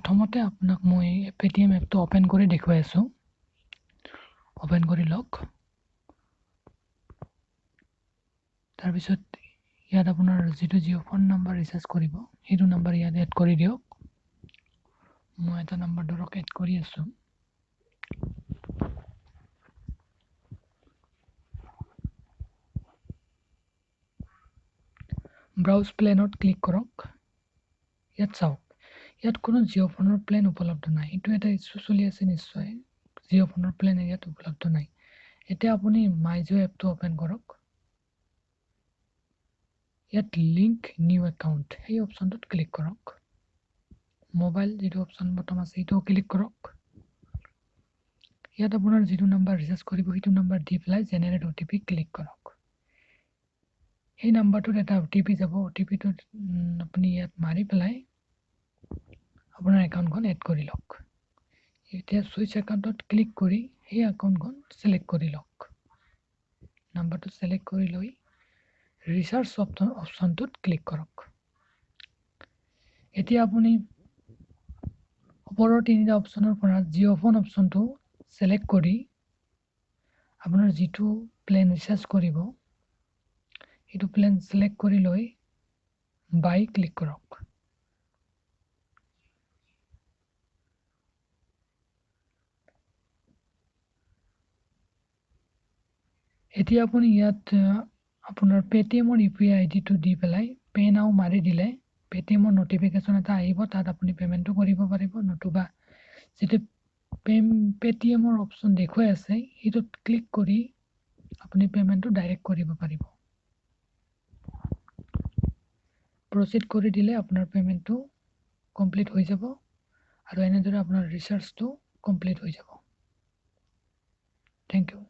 প্ৰথমতে আপোনাক মই paytm এপটো ওপেন কৰি দেখুৱাই আছো ওপেন কৰি লওক তাৰ পিছত ইয়াত আপোনাৰ যেটো জিও ফোন নাম্বাৰ ৰিচাৰ্জ কৰিব হেতু নাম্বাৰ ইয়াত এড কৰি দিওক মই এটা নাম্বাৰ dorok এড কৰি আছো ব্ৰাউজ প্লেনত ক্লিক কৰক ইয়াত চাওক ইয়াত কোনো জিও ফোনৰ প্লেন উপলব্ধ নাই এটো এটা ইস্যু চলি আছে নিশ্চয় জিও ফোনৰ প্লেন ইয়াত উপলব্ধ নাই এতিয়া আপুনি মাইজিও এপটো ওপেন কৰক ইয়াত লিংক নিউ একাউন্ট এই অপচনটোত ক্লিক কৰক মোবাইল যেটো অপচন বটম আছে এটো ক্লিক কৰক ইয়াত আপোনাৰ যেটো নাম্বাৰ ৰিচাৰ্জ কৰিব হেতু নাম্বাৰ দি পেলাই জেনাৰেট ওটিপি ক্লিক কৰক এই নাম্বাৰটোত এটা ওটিপি যাব ওটিপিটো আপুনি ইয়াত মাৰি পেলাই আপোনাৰ একাউন্টখন এড কৰি লওক এতিয়া সুইচ একাউন্টত ক্লিক কৰি এই একাউন্টখন সিলেক্ট কৰি লওক নাম্বাৰটো সিলেক্ট কৰি লৈ ৰিচাৰ্জ অপচনটোত ক্লিক কৰক এতিয়া আপুনি ওপৰৰ তিনিটা অপচনৰ পৰা জিও ফোন অপচনটো সিলেক্ট কৰি আপোনাৰ যেটো প্লেন ৰিচাৰ্জ কৰিব এটো প্লেন সিলেক্ট কৰি লৈ বাই ক্লিক কৰক এতিয়া আপুনি ইয়াত আপোনাৰ paytm UPI ID টো দি পেলাই পে নাও মাৰি দিলে paytm নোটিফিকেশন এটা আহিব তাত আপুনি পেমেন্টটো কৰিব পাৰিব notuba যেটো paytm অপচন দেখুৱাই আছে হেতুত ক্লিক কৰি আপুনি পেমেন্টটো ডাইৰেক্ট কৰিব পাৰিব প্ৰসিড কৰি দিলে আপোনাৰ পেমেন্টটো কমপ্লিট হৈ যাব আৰু এনেদৰে আপোনাৰ ৰিচাৰ্জটো কমপ্লিট হৈ যাব থ্যাংক ইউ